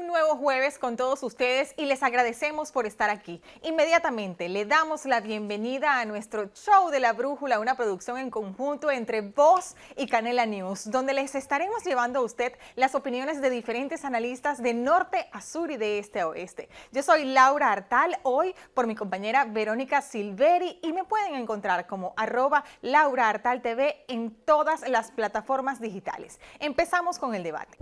un nuevo jueves con todos ustedes y les agradecemos por estar aquí. Inmediatamente le damos la bienvenida a nuestro show de la Brújula, una producción en conjunto entre Voz y Canela News, donde les estaremos llevando a usted las opiniones de diferentes analistas de norte a sur y de este a oeste. Yo soy Laura Artal, hoy por mi compañera Verónica Silveri, y me pueden encontrar como @LauraArtalTV en todas las plataformas digitales. Empezamos con el debate.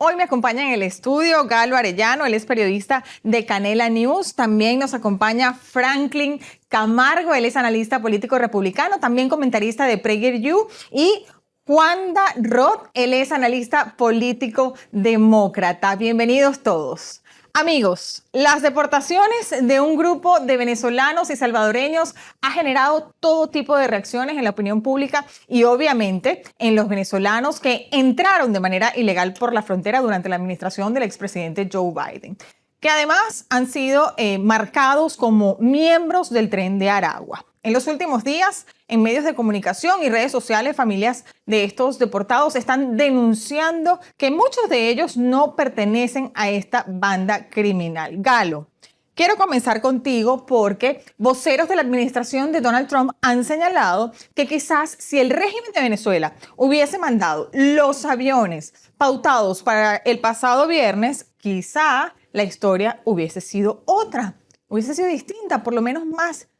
Hoy me acompaña en el estudio Galo Arellano, él es periodista de Canela News. También nos acompaña Franklin Camargo, él es analista político republicano, también comentarista de PragerU. Y Juanda Roth, él es analista político demócrata. Bienvenidos todos. Amigos, las deportaciones de un grupo de venezolanos y salvadoreños ha generado todo tipo de reacciones en la opinión pública y obviamente en los venezolanos que entraron de manera ilegal por la frontera durante la administración del expresidente Joe Biden, que además han sido marcados como miembros del Tren de Aragua. En los últimos días, en medios de comunicación y redes sociales, familias de estos deportados están denunciando que muchos de ellos no pertenecen a esta banda criminal. Galo, quiero comenzar contigo porque voceros de la administración de Donald Trump han señalado que quizás si el régimen de Venezuela hubiese mandado los aviones pautados para el pasado viernes, quizá la historia hubiese sido otra, hubiese sido distinta, por lo menos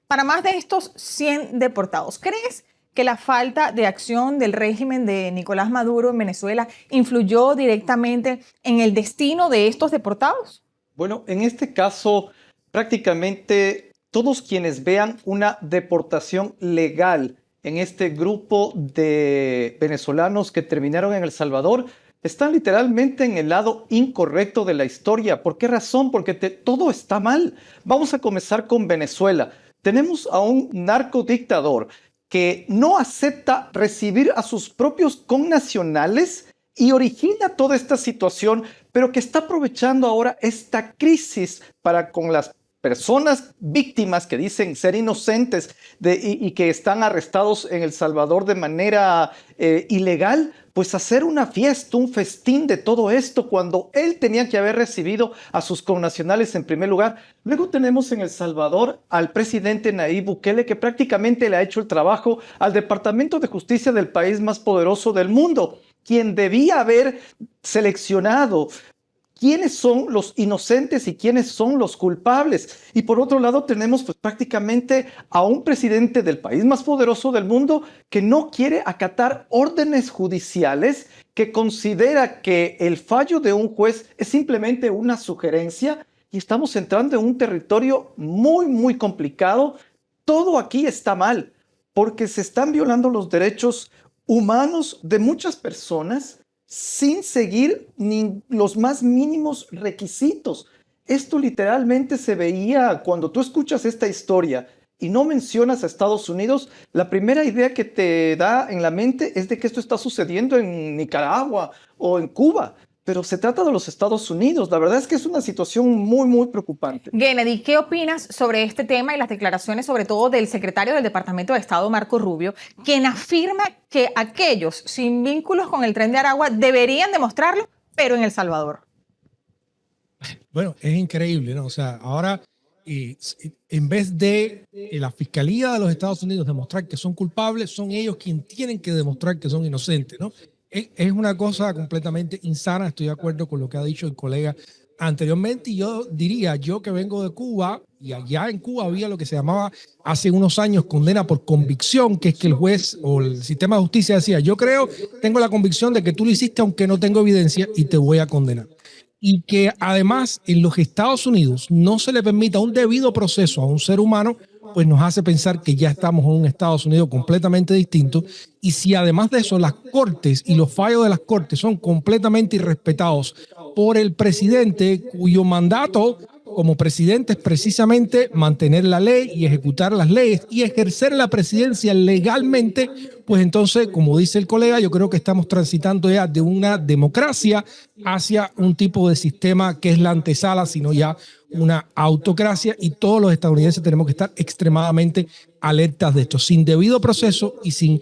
para más de estos 100 deportados. ¿Crees que la falta de acción del régimen de Nicolás Maduro en Venezuela influyó directamente en el destino de estos deportados? Bueno, en este caso, prácticamente todos quienes vean una deportación legal en este grupo de venezolanos que terminaron en El Salvador están literalmente en el lado incorrecto de la historia. ¿Por qué razón? Porque todo está mal. Vamos a comenzar con Venezuela. Tenemos a un narcodictador que no acepta recibir a sus propios connacionales y origina toda esta situación, pero que está aprovechando ahora esta crisis para con las personas víctimas que dicen ser inocentes y que están arrestados en El Salvador de manera ilegal, pues hacer una fiesta, un festín de todo esto cuando él tenía que haber recibido a sus connacionales en primer lugar. Luego tenemos en El Salvador al presidente Nayib Bukele, que prácticamente le ha hecho el trabajo al Departamento de Justicia del país más poderoso del mundo, quien debía haber seleccionado quiénes son los inocentes y quiénes son los culpables. Y por otro lado tenemos pues prácticamente a un presidente del país más poderoso del mundo que no quiere acatar órdenes judiciales, que considera que el fallo de un juez es simplemente una sugerencia, y estamos entrando en un territorio muy complicado. Todo aquí está mal porque se están violando los derechos humanos de muchas personas sin seguir ni los más mínimos requisitos. Esto literalmente se veía cuando tú escuchas esta historia y no mencionas a Estados Unidos. La primera idea que te da en la mente es de que esto está sucediendo en Nicaragua o en Cuba, pero se trata de los Estados Unidos. La verdad es que es una situación muy preocupante. Gennady, ¿qué opinas sobre este tema y las declaraciones, sobre todo del secretario del Departamento de Estado, Marco Rubio, quien afirma que aquellos sin vínculos con el Tren de Aragua deberían demostrarlo, pero en El Salvador? Bueno, es increíble, ¿no? O sea, ahora en vez de la Fiscalía de los Estados Unidos demostrar que son culpables, son ellos quienes tienen que demostrar que son inocentes, ¿no? Es una cosa completamente insana. Estoy de acuerdo con lo que ha dicho el colega anteriormente, y yo diría, yo que vengo de Cuba, y allá en Cuba había lo que se llamaba hace unos años condena por convicción, que es que el juez o el sistema de justicia decía, yo tengo la convicción de que tú lo hiciste aunque no tengo evidencia y te voy a condenar. Y que además en los Estados Unidos no se le permita un debido proceso a un ser humano, pues nos hace pensar que ya estamos en un Estados Unidos completamente distinto. Y si además de eso las cortes y los fallos de las cortes son completamente irrespetados por el presidente, cuyo mandato como presidente es precisamente mantener la ley y ejecutar las leyes y ejercer la presidencia legalmente, pues entonces, como dice el colega, yo creo que estamos transitando ya de una democracia hacia un tipo de sistema que es la antesala, sino ya una autocracia, y todos los estadounidenses tenemos que estar extremadamente alertas de esto, sin debido proceso y sin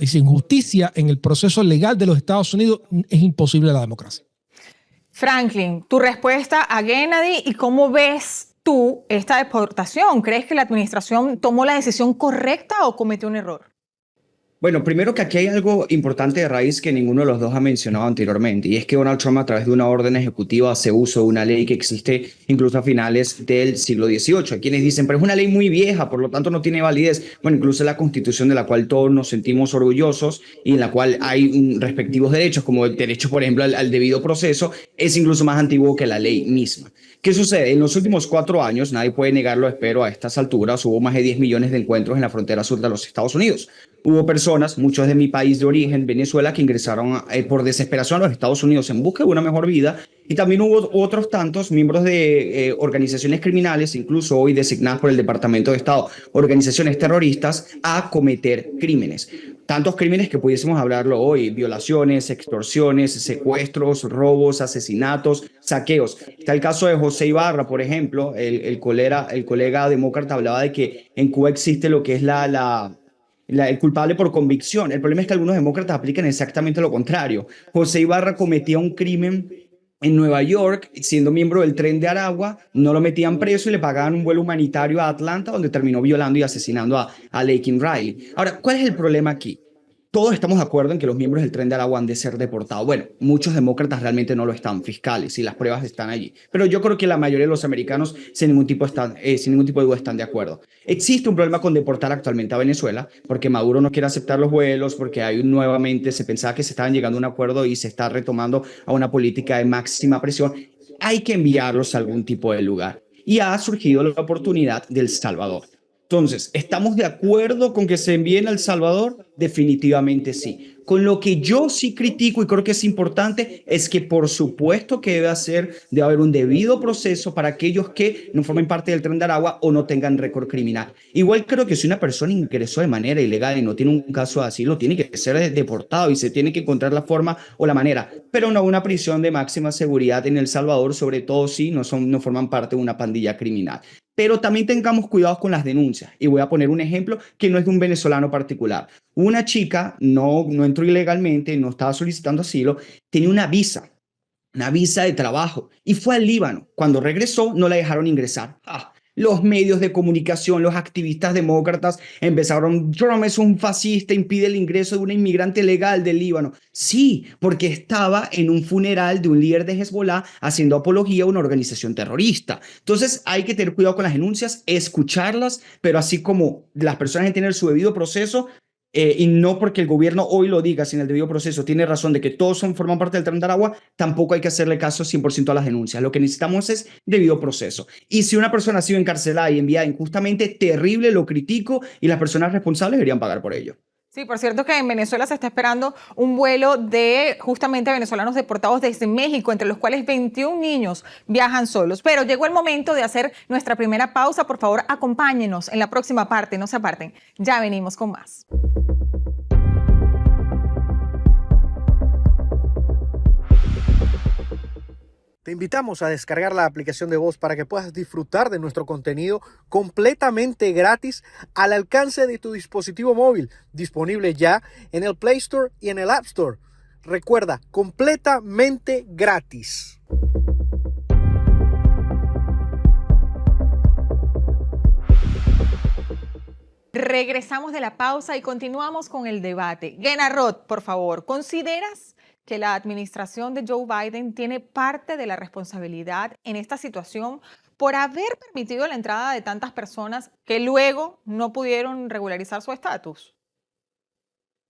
y sin justicia en el proceso legal de los Estados Unidos, es imposible la democracia. Franklin, tu respuesta a Gennady y cómo ves tú esta deportación. ¿Crees que la administración tomó la decisión correcta o cometió un error? Bueno, primero que aquí hay algo importante de raíz que ninguno de los dos ha mencionado anteriormente, y es que Donald Trump, a través de una orden ejecutiva, hace uso de una ley que existe incluso a finales del siglo XVIII. Hay quienes dicen, pero es una ley muy vieja, por lo tanto no tiene validez. Bueno, incluso la Constitución, de la cual todos nos sentimos orgullosos y en la cual hay respectivos derechos, como el derecho, por ejemplo, al debido proceso, es incluso más antiguo que la ley misma. ¿Qué sucede? En los últimos 4 años, nadie puede negarlo, espero, a estas alturas, hubo más de 10 millones de encuentros en la frontera sur de los Estados Unidos. Hubo personas, muchos de mi país de origen, Venezuela, que ingresaron por desesperación a los Estados Unidos en busca de una mejor vida. Y también hubo otros tantos miembros de organizaciones criminales, incluso hoy designadas por el Departamento de Estado, organizaciones terroristas, a cometer crímenes. Tantos crímenes que pudiésemos hablarlo hoy: violaciones, extorsiones, secuestros, robos, asesinatos, saqueos. Está el caso de José Ibarra, por ejemplo, el colega demócrata hablaba de que en Cuba existe lo que es el culpable por convicción. El problema es que algunos demócratas aplican exactamente lo contrario. José Ibarra cometía un crimen en Nueva York, siendo miembro del Tren de Aragua, no lo metían preso y le pagaban un vuelo humanitario a Atlanta, donde terminó violando y asesinando a Laken Riley. Ahora, ¿cuál es el problema aquí? Todos estamos de acuerdo en que los miembros del Tren de Aragua han de ser deportados. Bueno, muchos demócratas realmente no lo están, fiscales, y las pruebas están allí. Pero yo creo que la mayoría de los americanos, sin ningún tipo de duda, están de acuerdo. Existe un problema con deportar actualmente a Venezuela, porque Maduro no quiere aceptar los vuelos, porque nuevamente se pensaba que se estaban llegando a un acuerdo y se está retomando a una política de máxima presión. Hay que enviarlos a algún tipo de lugar. Y ha surgido la oportunidad de El Salvador. Entonces, ¿estamos de acuerdo con que se envíen a El Salvador? Definitivamente sí. Con lo que yo sí critico y creo que es importante es que, por supuesto, que debe haber un debido proceso para aquellos que no formen parte del Tren de Aragua o no tengan récord criminal. Igual creo que si una persona ingresó de manera ilegal y no tiene un caso de asilo, tiene que ser deportado y se tiene que encontrar la forma o la manera, pero no una prisión de máxima seguridad en El Salvador, sobre todo si no forman parte de una pandilla criminal. Pero también tengamos cuidado con las denuncias. Y voy a poner un ejemplo que no es de un venezolano particular. Una chica no entró ilegalmente, no estaba solicitando asilo, tenía una visa de trabajo y fue al Líbano. Cuando regresó, no la dejaron ingresar. Los medios de comunicación, los activistas demócratas empezaron: Trump es un fascista, impide el ingreso de una inmigrante legal del Líbano. Sí, porque estaba en un funeral de un líder de Hezbollah haciendo apología a una organización terrorista. Entonces hay que tener cuidado con las denuncias, escucharlas, pero así como las personas deben tener su debido proceso, y no porque el gobierno hoy lo diga sin el debido proceso, tiene razón de que todos forman parte del Tren de Aragua, tampoco hay que hacerle caso 100% a las denuncias. Lo que necesitamos es debido proceso. Y si una persona ha sido encarcelada y enviada injustamente, terrible, lo critico, y las personas responsables deberían pagar por ello. Sí, por cierto que en Venezuela se está esperando un vuelo de justamente venezolanos deportados desde México, entre los cuales 21 niños viajan solos. Pero llegó el momento de hacer nuestra primera pausa. Por favor, acompáñenos en la próxima parte, no se aparten. Ya venimos con más. Te invitamos a descargar la aplicación de Voz para que puedas disfrutar de nuestro contenido completamente gratis al alcance de tu dispositivo móvil, disponible ya en el Play Store y en el App Store. Recuerda, completamente gratis. Regresamos de la pausa y continuamos con el debate. Genarot, por favor, ¿consideras que la administración de Joe Biden tiene parte de la responsabilidad en esta situación por haber permitido la entrada de tantas personas que luego no pudieron regularizar su estatus?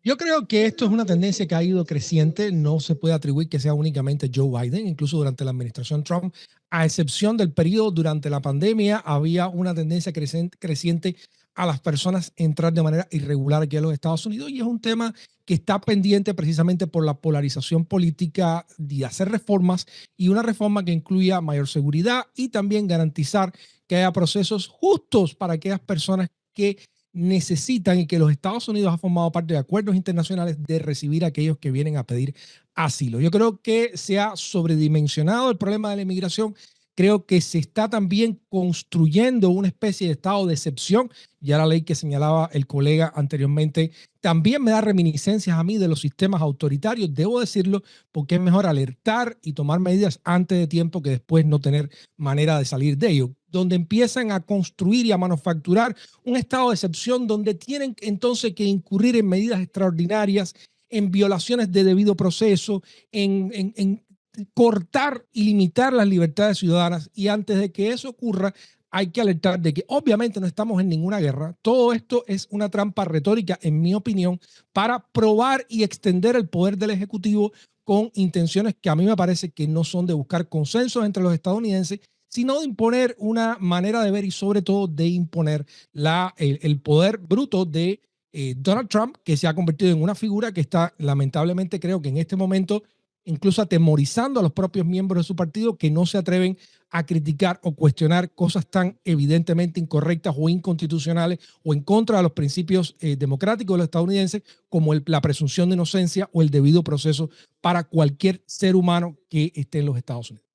Yo creo que esto es una tendencia que ha ido creciente. No se puede atribuir que sea únicamente Joe Biden. Incluso durante la administración Trump, a excepción del periodo durante la pandemia, había una tendencia creciente a las personas entrar de manera irregular aquí a los Estados Unidos, y es un tema que está pendiente precisamente por la polarización política de hacer reformas, y una reforma que incluya mayor seguridad y también garantizar que haya procesos justos para aquellas personas que necesitan, y que los Estados Unidos ha formado parte de acuerdos internacionales de recibir a aquellos que vienen a pedir asilo. Yo creo que se ha sobredimensionado el problema de la inmigración Creo que se está también construyendo una especie de estado de excepción. Ya la ley que señalaba el colega anteriormente también me da reminiscencias a mí de los sistemas autoritarios, debo decirlo, porque es mejor alertar y tomar medidas antes de tiempo que después no tener manera de salir de ello, donde empiezan a construir y a manufacturar un estado de excepción donde tienen entonces que incurrir en medidas extraordinarias, en violaciones de debido proceso, en cortar y limitar las libertades ciudadanas, y antes de que eso ocurra hay que alertar de que obviamente no estamos en ninguna guerra. Todo esto es una trampa retórica, en mi opinión, para probar y extender el poder del Ejecutivo con intenciones que a mí me parece que no son de buscar consensos entre los estadounidenses, sino de imponer una manera de ver y sobre todo de imponer el poder bruto de Donald Trump, que se ha convertido en una figura que está lamentablemente, creo que en este momento, incluso atemorizando a los propios miembros de su partido que no se atreven a criticar o cuestionar cosas tan evidentemente incorrectas o inconstitucionales o en contra de los principios democráticos de los estadounidenses, como la presunción de inocencia o el debido proceso para cualquier ser humano que esté en los Estados Unidos.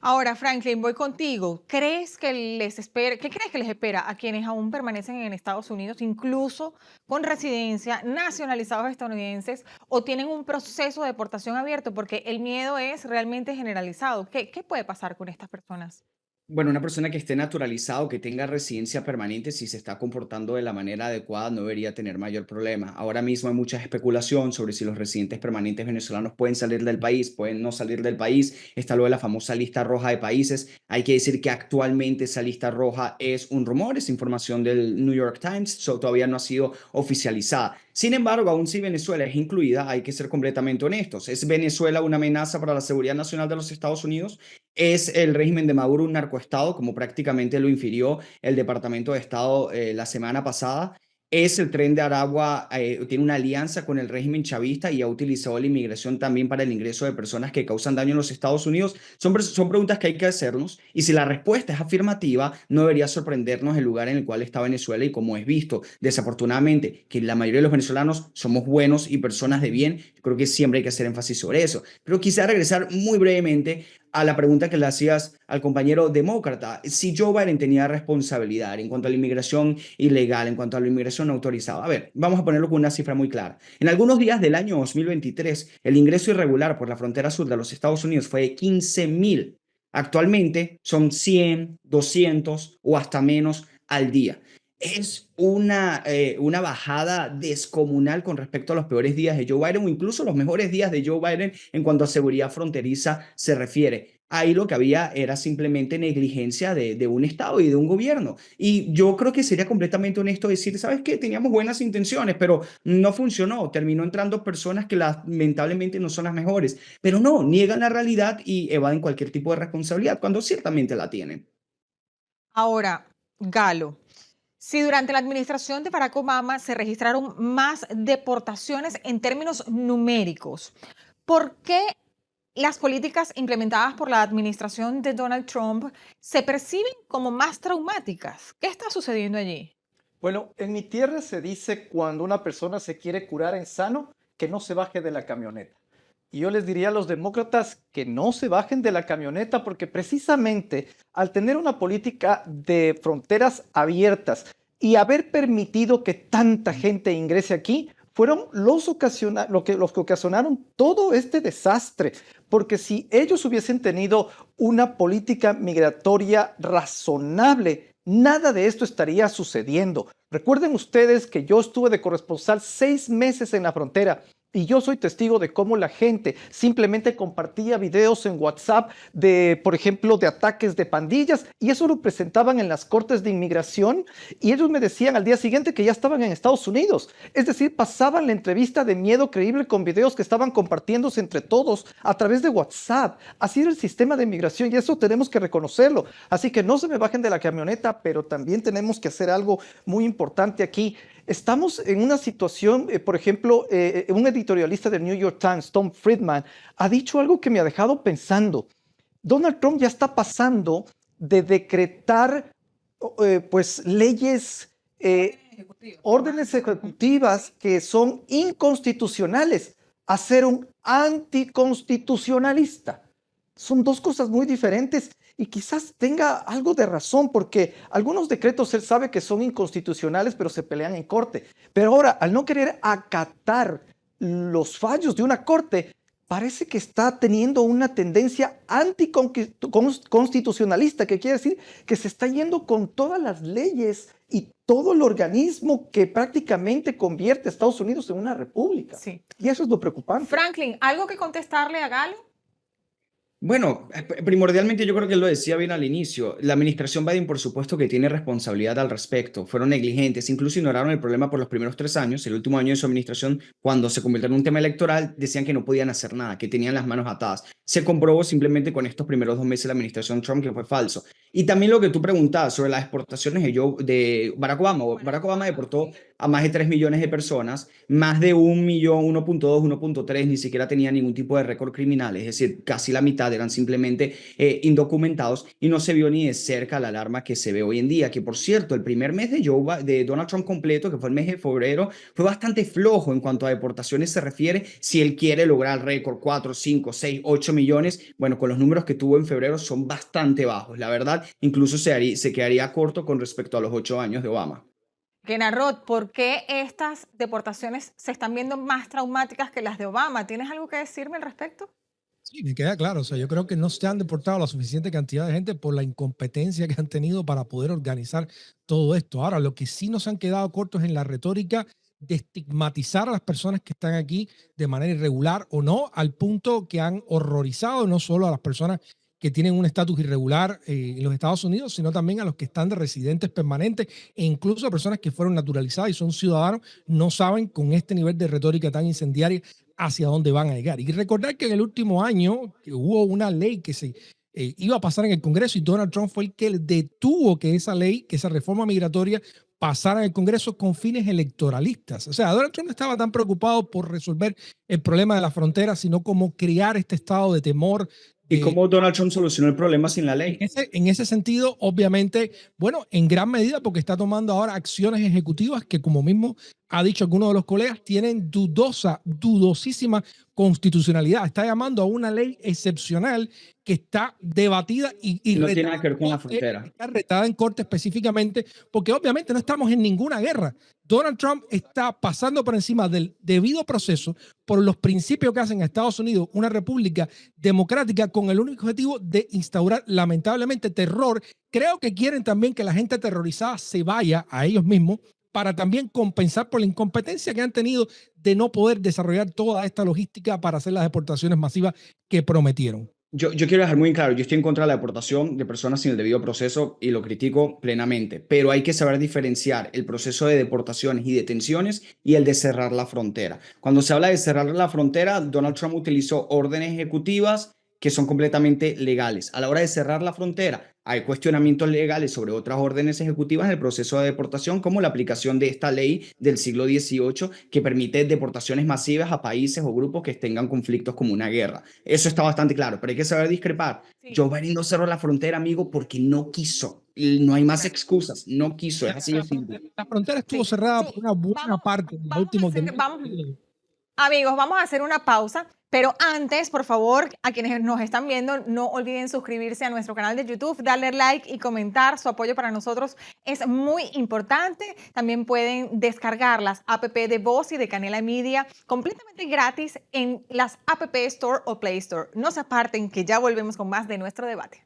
Ahora, Franklin, voy contigo. ¿Crees que les espera, qué crees que les espera a quienes aún permanecen en Estados Unidos, incluso con residencia, nacionalizados estadounidenses, o tienen un proceso de deportación abierto? Porque el miedo es realmente generalizado. ¿Qué puede pasar con estas personas? Bueno, una persona que esté naturalizado, que tenga residencia permanente, si se está comportando de la manera adecuada, no debería tener mayor problema. Ahora mismo hay mucha especulación sobre si los residentes permanentes venezolanos pueden salir del país, pueden no salir del país. Está lo de la famosa lista roja de países. Hay que decir que actualmente esa lista roja es un rumor, es información del New York Times, todavía no ha sido oficializada. Sin embargo, aún si Venezuela es incluida, hay que ser completamente honestos. ¿Es Venezuela una amenaza para la seguridad nacional de los Estados Unidos? ¿Es el régimen de Maduro un narcoestado, como prácticamente lo infirió el Departamento de Estado la semana pasada? ¿Es el Tren de Aragua, tiene una alianza con el régimen chavista y ha utilizado la inmigración también para el ingreso de personas que causan daño en los Estados Unidos? Son preguntas que hay que hacernos, y si la respuesta es afirmativa, no debería sorprendernos el lugar en el cual está Venezuela y cómo es visto. Desafortunadamente, que la mayoría de los venezolanos somos buenos y personas de bien, creo que siempre hay que hacer énfasis sobre eso. Pero quisiera regresar muy brevemente a la pregunta que le hacías al compañero demócrata, si Joe Biden tenía responsabilidad en cuanto a la inmigración ilegal, en cuanto a la inmigración no autorizada. A ver, vamos a ponerlo con una cifra muy clara. En algunos días del año 2023, el ingreso irregular por la frontera sur de los Estados Unidos fue de 15,000. Actualmente son 100, 200 o hasta menos al día. Es una bajada descomunal con respecto a los peores días de Joe Biden o incluso los mejores días de Joe Biden en cuanto a seguridad fronteriza se refiere. Ahí lo que había era simplemente negligencia de un Estado y de un gobierno. Y yo creo que sería completamente honesto decir, ¿sabes qué? Teníamos buenas intenciones, pero no funcionó. Terminó entrando personas que lamentablemente no son las mejores. Pero no, niegan la realidad y evaden cualquier tipo de responsabilidad cuando ciertamente la tienen. Ahora, Galo, si durante la administración de Barack Obama se registraron más deportaciones en términos numéricos, ¿por qué las políticas implementadas por la administración de Donald Trump se perciben como más traumáticas? ¿Qué está sucediendo allí? Bueno, en mi tierra se dice cuando una persona se quiere curar en sano, que no se baje de la camioneta. Y yo les diría a los demócratas que no se bajen de la camioneta porque precisamente al tener una política de fronteras abiertas y haber permitido que tanta gente ingrese aquí, fueron los que ocasionaron todo este desastre. Porque si ellos hubiesen tenido una política migratoria razonable, nada de esto estaría sucediendo. Recuerden ustedes que yo estuve de corresponsal 6 meses en la frontera. Y yo soy testigo de cómo la gente simplemente compartía videos en WhatsApp de, por ejemplo, de ataques de pandillas, y eso lo presentaban en las cortes de inmigración y ellos me decían al día siguiente que ya estaban en Estados Unidos. Es decir, pasaban la entrevista de miedo creíble con videos que estaban compartiéndose entre todos a través de WhatsApp. Así era el sistema de inmigración y eso tenemos que reconocerlo. Así que no se me bajen de la camioneta, pero también tenemos que hacer algo muy importante aquí. Estamos en una situación, por ejemplo, un editorialista del New York Times, Tom Friedman, ha dicho algo que me ha dejado pensando. Donald Trump ya está pasando de decretar pues leyes, órdenes ejecutivas que son inconstitucionales a ser un anticonstitucionalista. Son dos cosas muy diferentes y quizás tenga algo de razón, porque algunos decretos él sabe que son inconstitucionales, pero se pelean en corte. Pero ahora, al no querer acatar los fallos de una corte, parece que está teniendo una tendencia anticonstitucionalista, que quiere decir que se está yendo con todas las leyes y todo el organismo que prácticamente convierte a Estados Unidos en una república. Sí. Y eso es lo preocupante. Franklin, ¿algo que contestarle a Galo? Bueno, primordialmente yo creo que él lo decía bien al inicio. La administración Biden, por supuesto, que tiene responsabilidad al respecto. Fueron negligentes, incluso ignoraron el problema por los primeros 3 años. El último año de su administración, cuando se convirtió en un tema electoral, decían que no podían hacer nada, que tenían las manos atadas. Se comprobó simplemente con estos primeros 2 meses de la administración Trump que fue falso. Y también lo que tú preguntabas sobre las exportaciones de Barack Obama. Barack Obama deportó a más de 3 millones de personas, más de 1 millón, 1.2, 1.3, ni siquiera tenía ningún tipo de récord criminal, es decir, casi la mitad eran simplemente indocumentados y no se vio ni de cerca la alarma que se ve hoy en día, que por cierto, el primer mes de Donald Trump completo, que fue el mes de febrero, fue bastante flojo en cuanto a deportaciones se refiere, si él quiere lograr el récord 4, 5, 6, 8 millones, bueno, con los números que tuvo en febrero son bastante bajos, la verdad, incluso se quedaría corto con respecto a los 8 años de Obama. Genarrot, ¿por qué estas deportaciones se están viendo más traumáticas que las de Obama? ¿Tienes algo que decirme al respecto? Sí, me queda claro. O sea, yo creo que no se han deportado la suficiente cantidad de gente por la incompetencia que han tenido para poder organizar todo esto. Ahora, lo que sí nos han quedado cortos en la retórica de estigmatizar a las personas que están aquí de manera irregular o no, al punto que han horrorizado no solo a las personas que tienen un estatus irregular en los Estados Unidos, sino también a los que están de residentes permanentes e incluso a personas que fueron naturalizadas y son ciudadanos, no saben con este nivel de retórica tan incendiaria hacia dónde van a llegar. Y recordar que en el último año que hubo una ley que se iba a pasar en el Congreso y Donald Trump fue el que detuvo que esa ley, que esa reforma migratoria pasara en el Congreso con fines electoralistas. O sea, Donald Trump no estaba tan preocupado por resolver el problema de la frontera, sino como crear este estado de temor. ¿Y cómo Donald Trump solucionó el problema sin la ley? En ese sentido, obviamente, bueno, en gran medida porque está tomando ahora acciones ejecutivas que, como mismo ha dicho alguno de los colegas, tienen dudosísima constitucionalidad. Está llamando a una ley excepcional que está debatida y no tiene nada que ver con la frontera. Está retada en corte específicamente porque obviamente no estamos en ninguna guerra. Donald Trump está pasando por encima del debido proceso por los principios que hacen a Estados Unidos una república democrática con el único objetivo de instaurar lamentablemente terror. Creo que quieren también que la gente aterrorizada se vaya a ellos mismos para también compensar por la incompetencia que han tenido de no poder desarrollar toda esta logística para hacer las deportaciones masivas que prometieron. Yo quiero dejar muy claro, yo estoy en contra de la deportación de personas sin el debido proceso y lo critico plenamente, pero hay que saber diferenciar el proceso de deportaciones y detenciones y el de cerrar la frontera. Cuando se habla de cerrar la frontera, Donald Trump utilizó órdenes ejecutivas que son completamente legales. A la hora de cerrar la frontera, hay cuestionamientos legales sobre otras órdenes ejecutivas en el proceso de deportación, como la aplicación de esta ley del siglo XVIII que permite deportaciones masivas a países o grupos que tengan conflictos como una guerra. Eso está bastante claro, pero hay que saber discrepar. Sí. Joe Biden no cerró la frontera, amigo, porque no quiso. No hay más excusas, no quiso, es así de simple. La frontera estuvo cerrada por una buena parte de los últimos Amigos, vamos a hacer una pausa, pero antes, por favor, a quienes nos están viendo, no olviden suscribirse a nuestro canal de YouTube, darle like y comentar. Su apoyo para nosotros es muy importante. También pueden descargar las app de Voz y de Canela Media completamente gratis en las App Store o Play Store. No se aparten, que ya volvemos con más de nuestro debate.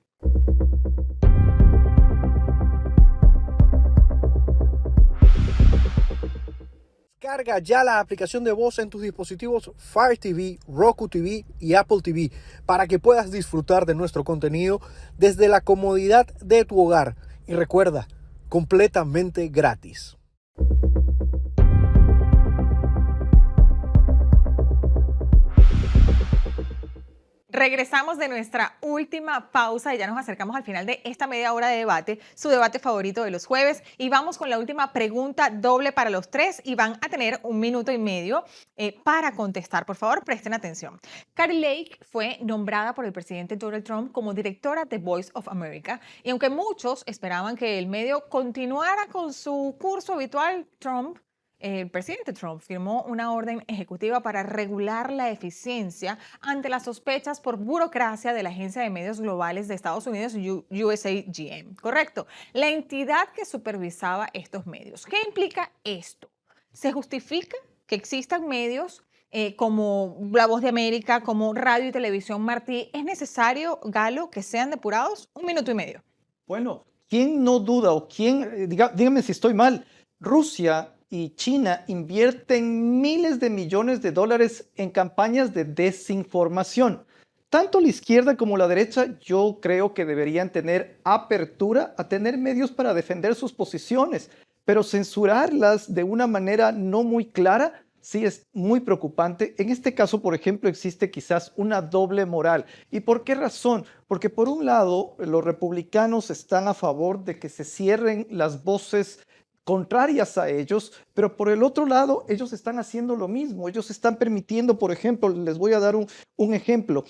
Carga ya la aplicación de Voz en tus dispositivos Fire TV, Roku TV y Apple TV para que puedas disfrutar de nuestro contenido desde la comodidad de tu hogar. Y recuerda, completamente gratis. Regresamos de nuestra última pausa y ya nos acercamos al final de esta media hora de debate, su debate favorito de los jueves, y vamos con la última pregunta doble para los tres y van a tener 1 minuto y medio para contestar. Por favor, presten atención. Kari Lake fue nombrada por el presidente Donald Trump como directora de Voice of America y aunque muchos esperaban que el medio continuara con su curso habitual, Trump el presidente Trump firmó una orden ejecutiva para regular la eficiencia ante las sospechas por burocracia de la Agencia de Medios Globales de Estados Unidos, USAGM. Correcto, la entidad que supervisaba estos medios. ¿Qué implica esto? ¿Se justifica que existan medios como La Voz de América, como Radio y Televisión Martí? ¿Es necesario, Galo, que sean depurados? 1 minuto y medio. Bueno, ¿quién no duda o quién, dígame si estoy mal? Rusia y China invierten miles de millones de dólares en campañas de desinformación. Tanto la izquierda como la derecha, yo creo que deberían tener apertura a tener medios para defender sus posiciones, pero censurarlas de una manera no muy clara sí es muy preocupante. En este caso, por ejemplo, existe quizás una doble moral. ¿Y por qué razón? Porque por un lado, los republicanos están a favor de que se cierren las voces contrarias a ellos, pero por el otro lado, ellos están haciendo lo mismo. Ellos están permitiendo, por ejemplo, les voy a dar un ejemplo,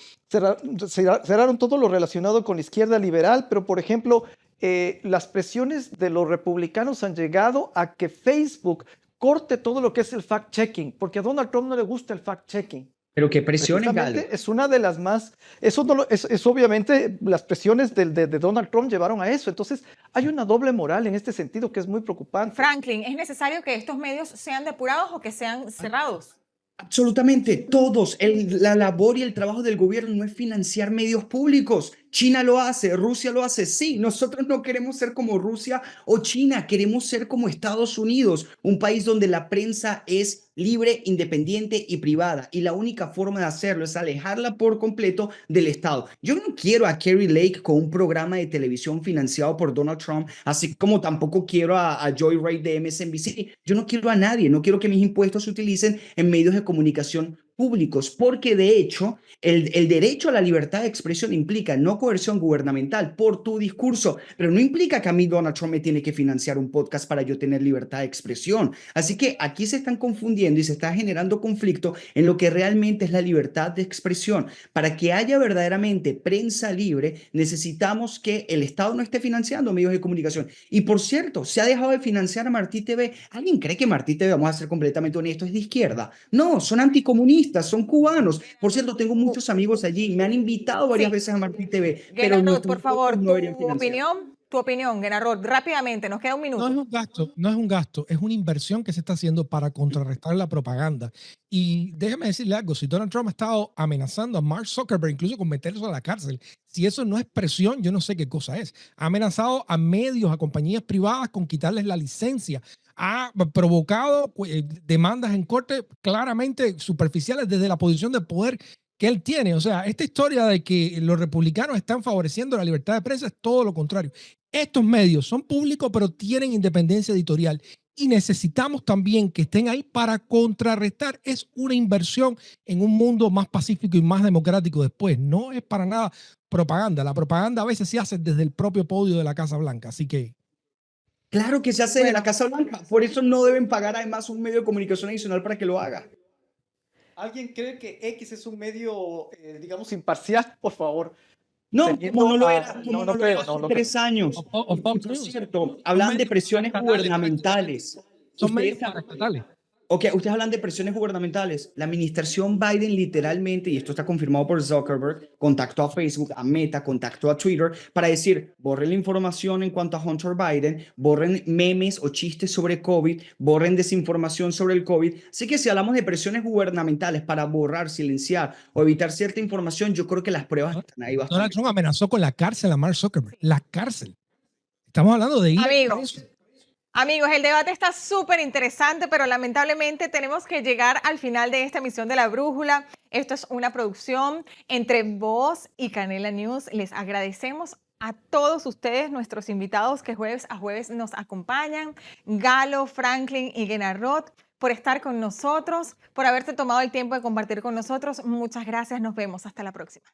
cerraron todo lo relacionado con la izquierda liberal, pero por ejemplo, las presiones de los republicanos han llegado a que Facebook corte todo lo que es el fact-checking, porque a Donald Trump no le gusta el fact-checking. Pero qué presiones, Galo. Es una de las más, eso no es obviamente las presiones de Donald Trump llevaron a eso. Entonces hay una doble moral en este sentido que es muy preocupante. Franklin, ¿es necesario que estos medios sean depurados o que sean cerrados? Absolutamente todos. La labor y el trabajo del gobierno no es financiar medios públicos. China lo hace, Rusia lo hace. Sí, nosotros no queremos ser como Rusia o China, queremos ser como Estados Unidos, un país donde la prensa es libre, independiente y privada. Y la única forma de hacerlo es alejarla por completo del Estado. Yo no quiero a Kari Lake con un programa de televisión financiado por Donald Trump, así como tampoco quiero a Joy Reid de MSNBC. Yo no quiero a nadie, no quiero que mis impuestos se utilicen en medios de comunicación públicos, porque de hecho el derecho a la libertad de expresión implica no coerción gubernamental por tu discurso, pero no implica que a mí Donald Trump me tiene que financiar un podcast para yo tener libertad de expresión. Así que aquí se están confundiendo y se está generando conflicto en lo que realmente es la libertad de expresión. Para que haya verdaderamente prensa libre, necesitamos que el Estado no esté financiando medios de comunicación. Y por cierto, se ha dejado de financiar a Martí TV. ¿Alguien cree que Martí TV, vamos a ser completamente honestos, es de izquierda? No, son anticomunistas, son cubanos. Por cierto, tengo muchos amigos allí, me han invitado varias veces a Martí TV, pero Genarot, por favor, no deberían financiar. tu opinión, Genarot, rápidamente, nos queda 1 minuto. No es un gasto, es una inversión que se está haciendo para contrarrestar la propaganda. Y déjeme decirle algo, si Donald Trump ha estado amenazando a Mark Zuckerberg incluso con meterlo a la cárcel, si eso no es presión, yo no sé qué cosa es. Ha amenazado a medios, a compañías privadas con quitarles la licencia. Ha provocado demandas en corte claramente superficiales desde la posición de poder que él tiene. O sea, esta historia de que los republicanos están favoreciendo la libertad de prensa es todo lo contrario. Estos medios son públicos, pero tienen independencia editorial y necesitamos también que estén ahí para contrarrestar. Es una inversión en un mundo más pacífico y más democrático después. No es para nada propaganda. La propaganda a veces se hace desde el propio podio de la Casa Blanca. Así que claro que se hace en la Casa Blanca. Por eso no deben pagar además un medio de comunicación adicional para que lo haga. ¿Alguien cree que X es un medio, digamos, imparcial? Por favor. No, como no lo era, no creo, hace 3 años. Por cierto, hablan de presiones gubernamentales. son medios paraestatales. Ok, ustedes hablan de presiones gubernamentales. La administración Biden literalmente, y esto está confirmado por Zuckerberg, contactó a Facebook, a Meta, contactó a Twitter para decir, borren la información en cuanto a Hunter Biden, borren memes o chistes sobre COVID, borren desinformación sobre el COVID. Así que si hablamos de presiones gubernamentales para borrar, silenciar o evitar cierta información, yo creo que las pruebas están ahí bastante. Donald Trump amenazó con la cárcel a Mark Zuckerberg. La cárcel. Estamos hablando de ir Amigos, el debate está súper interesante, pero lamentablemente tenemos que llegar al final de esta emisión de La Brújula. Esto es una producción entre Voz y Canela News. Les agradecemos a todos ustedes, nuestros invitados que jueves a jueves nos acompañan, Galo, Franklin y Genarot, por estar con nosotros, por haberte tomado el tiempo de compartir con nosotros. Muchas gracias, nos vemos. Hasta la próxima.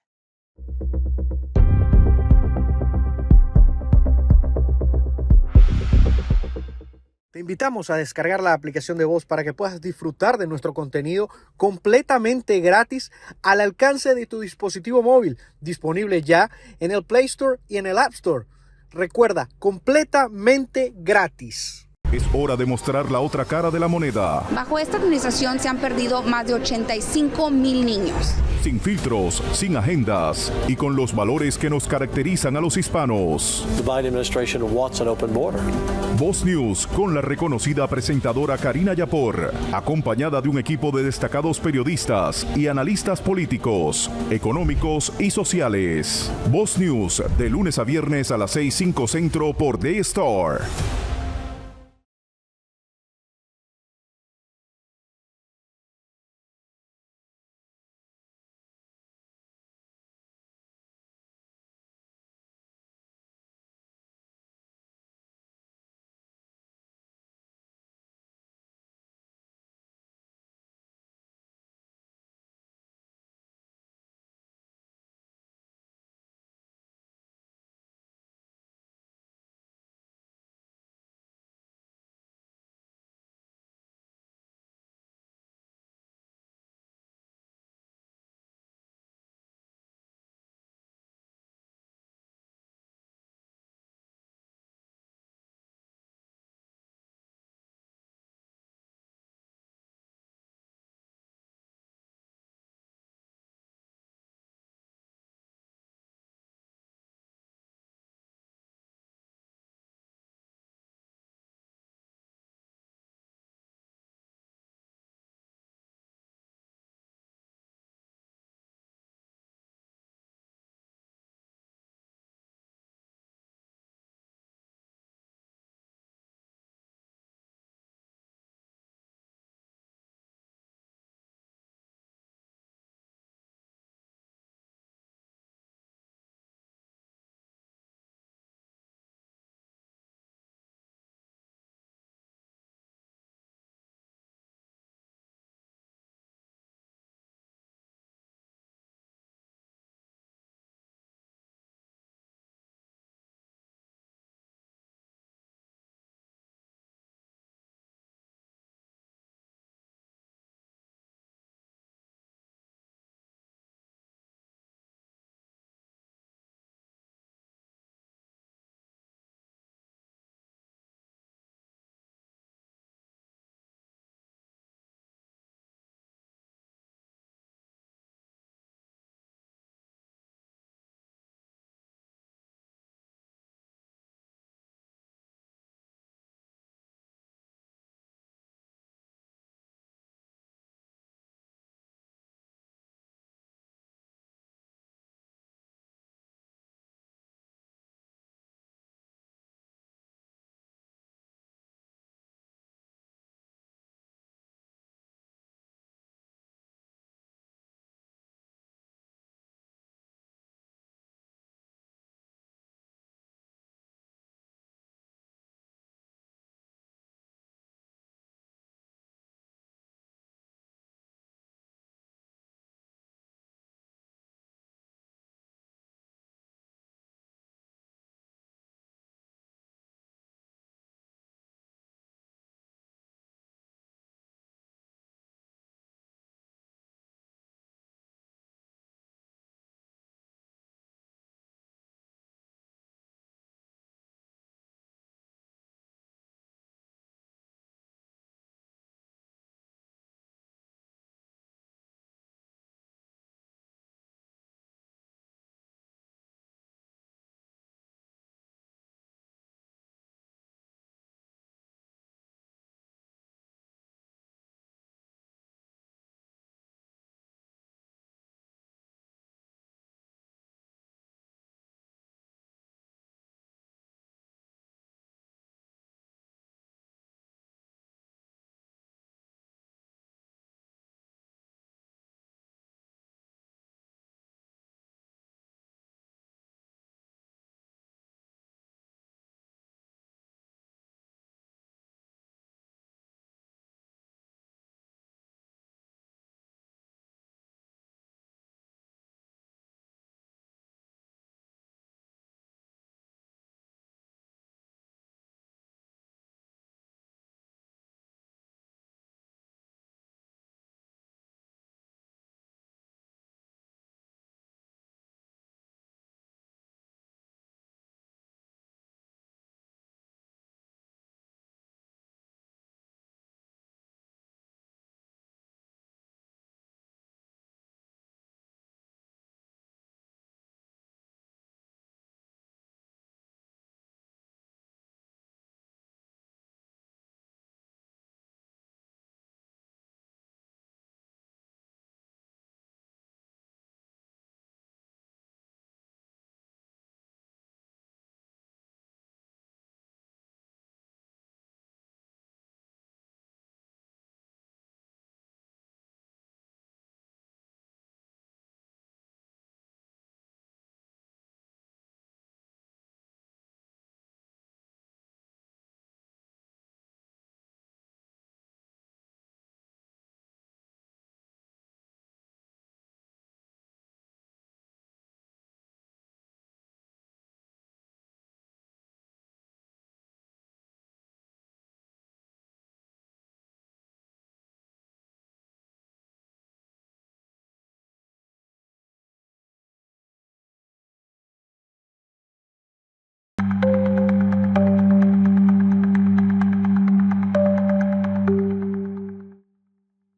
Te invitamos a descargar la aplicación de Voz para que puedas disfrutar de nuestro contenido completamente gratis al alcance de tu dispositivo móvil, disponible ya en el Play Store y en el App Store. Recuerda, completamente gratis. Es hora de mostrar la otra cara de la moneda. Bajo esta administración se han perdido más de 85,000 niños. Sin filtros, sin agendas y con los valores que nos caracterizan a los hispanos. The Biden administration wants an open border. Voz News con la reconocida presentadora Karina Yapor, acompañada de un equipo de destacados periodistas y analistas políticos, económicos y sociales. Voz News de lunes a viernes a las 6:05 centro por The Star.